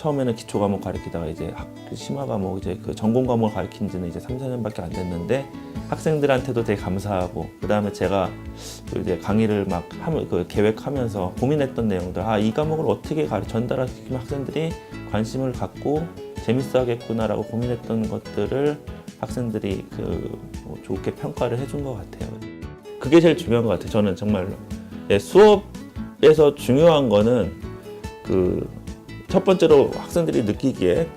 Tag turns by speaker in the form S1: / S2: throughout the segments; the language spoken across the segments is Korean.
S1: 처음에는 기초 과목 가르치다가 이제 심화 과목 이제 그 전공 과목을 가르친 지는 이제 3, 4년밖에 안 됐는데 학생들한테도 되게 감사하고 그다음에 제가 또 이제 강의를 막 하면 그 계획하면서 고민했던 내용들 이 과목을 어떻게 전달하시면 학생들이 관심을 갖고 재밌어 하겠구나라고 고민했던 것들을 학생들이 뭐 좋게 평가를 해준 것 같아요. 그게 제일 중요한 것 같아요. 저는 정말로 수업에서 중요한 거는 첫 번째로 학생들이 느끼기에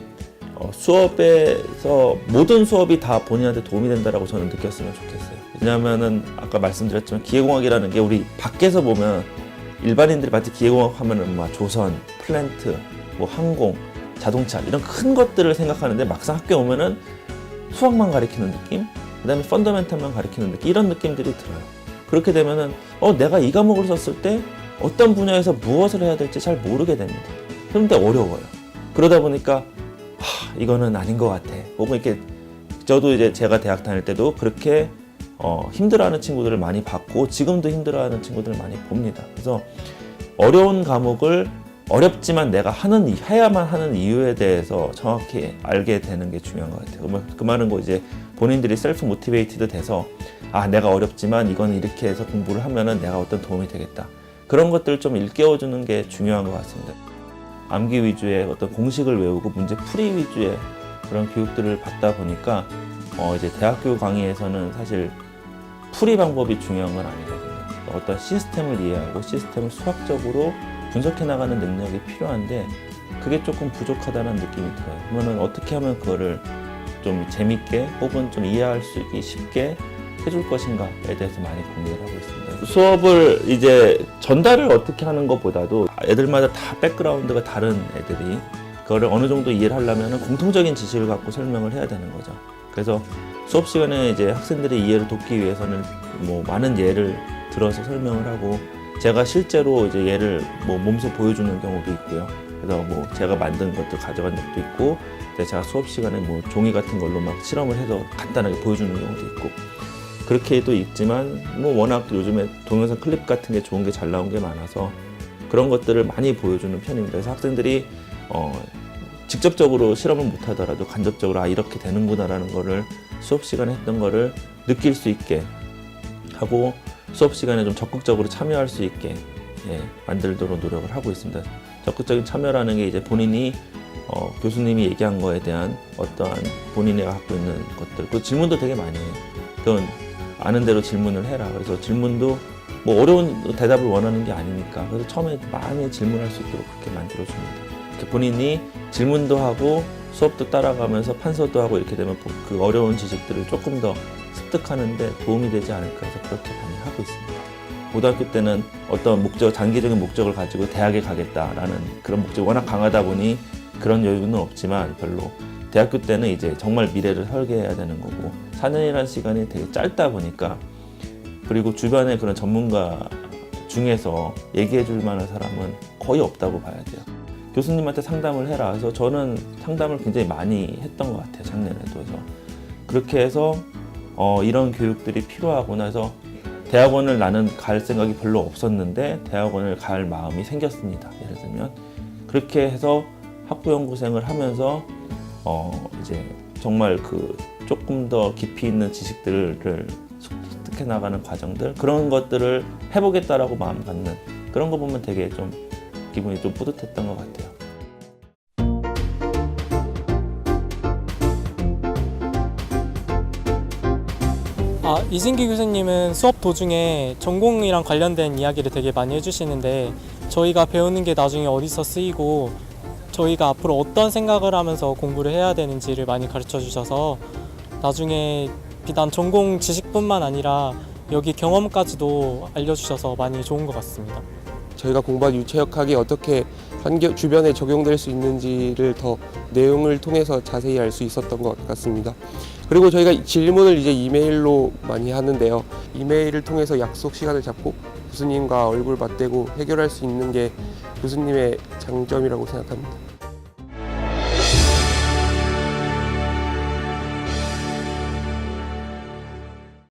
S1: 수업에서 모든 수업이 다 본인한테 도움이 된다라고 저는 느꼈으면 좋겠어요. 왜냐하면은 아까 말씀드렸지만 기계공학이라는 게 우리 밖에서 보면 일반인들이 마치 기계공학 하면은 막 조선, 플랜트, 뭐 항공, 자동차 이런 큰 것들을 생각하는데 막상 학교에 오면은 수학만 가르치는 느낌, 그다음에 펀더멘탈만 가르치는 느낌 이런 느낌들이 들어요. 그렇게 되면은 내가 이 과목을 썼을 때 어떤 분야에서 무엇을 해야 될지 잘 모르게 됩니다. 그런데 어려워요. 그러다 보니까 이거는 아닌 것 같아. 혹은 이렇게 저도 이제 제가 대학 다닐 때도 그렇게 힘들어하는 친구들을 많이 봤고 지금도 힘들어하는 친구들을 많이 봅니다. 그래서 어려운 과목을 어렵지만 내가 해야만 하는 이유에 대해서 정확히 알게 되는 게 중요한 것 같아요. 그 말은 이제 본인들이 셀프 모티베이티드 돼서 내가 어렵지만 이건 이렇게 해서 공부를 하면은 내가 어떤 도움이 되겠다. 그런 것들을 좀 일깨워주는 게 중요한 것 같습니다. 암기 위주의 어떤 공식을 외우고 문제 풀이 위주의 그런 교육들을 받다 보니까 이제 대학교 강의에서는 사실 풀이 방법이 중요한 건 아니거든요. 어떤 시스템을 이해하고 시스템을 수학적으로 분석해 나가는 능력이 필요한데 그게 조금 부족하다는 느낌이 들어요. 그러면 어떻게 하면 그거를 좀 재밌게 혹은 좀 이해할 수 있게 쉽게 해줄 것인가에 대해서 많이 고민을 하고 있습니다. 수업을 이제 전달을 어떻게 하는 것보다도 애들마다 다 백그라운드가 다른 애들이 그거를 어느 정도 이해를 하려면 공통적인 지식을 갖고 설명을 해야 되는 거죠. 그래서 수업 시간에 이제 학생들의 이해를 돕기 위해서는 많은 예를 들어서 설명을 하고 제가 실제로 이제 예를 몸소 보여주는 경우도 있고요. 그래서 제가 만든 것들 가져간 적도 있고 제가 수업 시간에 종이 같은 걸로 막 실험을 해서 간단하게 보여주는 경우도 있고 그렇게도 있지만 워낙 요즘에 동영상 클립 같은 게 좋은 게 잘 나온 게 많아서 그런 것들을 많이 보여주는 편입니다. 그래서 학생들이 직접적으로 실험을 못 하더라도 간접적으로 이렇게 되는구나라는 거를 수업 시간에 했던 거를 느낄 수 있게 하고 수업 시간에 좀 적극적으로 참여할 수 있게 만들도록 노력을 하고 있습니다. 적극적인 참여라는 게 이제 본인이 교수님이 얘기한 거에 대한 어떠한 본인이 갖고 있는 것들, 그 질문도 되게 많이 해요. 그건 아는 대로 질문을 해라. 그래서 질문도 어려운 대답을 원하는 게 아니니까 그래서 처음에 많이 질문할 수 있도록 그렇게 만들어줍니다. 이렇게 본인이 질문도 하고 수업도 따라가면서 판서도 하고 이렇게 되면 그 어려운 지식들을 조금 더 습득하는데 도움이 되지 않을까 해서 그렇게 많이 하고 있습니다. 고등학교 때는 어떤 장기적인 목적을 가지고 대학에 가겠다라는 그런 목적이 워낙 강하다 보니 그런 여유는 없지만 별로 대학교 때는 이제 정말 미래를 설계해야 되는 거고 4년이라는 시간이 되게 짧다 보니까 그리고 주변에 그런 전문가 중에서 얘기해 줄 만한 사람은 거의 없다고 봐야 돼요. 교수님한테 상담을 해라. 그래서 저는 상담을 굉장히 많이 했던 것 같아요. 작년에도. 그래서 그렇게 해서 이런 교육들이 필요하구나 해서 대학원을 나는 갈 생각이 별로 없었는데 대학원을 갈 마음이 생겼습니다. 예를 들면 그렇게 해서 학부연구생을 하면서 이제 정말 조금 더 깊이 있는 지식들을 습득해 나가는 과정들 그런 것들을 해보겠다라고 마음 갖는 그런 거 보면 되게 좀 기분이 좀 뿌듯했던 것 같아요.
S2: 이진기 교수님은 수업 도중에 전공이랑 관련된 이야기를 되게 많이 해주시는데 저희가 배우는 게 나중에 어디서 쓰이고 저희가 앞으로 어떤 생각을 하면서 공부를 해야 되는지를 많이 가르쳐 주셔서 나중에 비단 전공 지식뿐만 아니라 여기 경험까지도 알려주셔서 많이 좋은 것 같습니다.
S3: 저희가 공부한 유체역학이 어떻게 주변에 적용될 수 있는지를 더 내용을 통해서 자세히 알 수 있었던 것 같습니다. 그리고 저희가 질문을 이제 이메일로 많이 하는데요. 이메일을 통해서 약속 시간을 잡고 교수님과 얼굴 맞대고 해결할 수 있는 게 교수님의 장점이라고 생각합니다.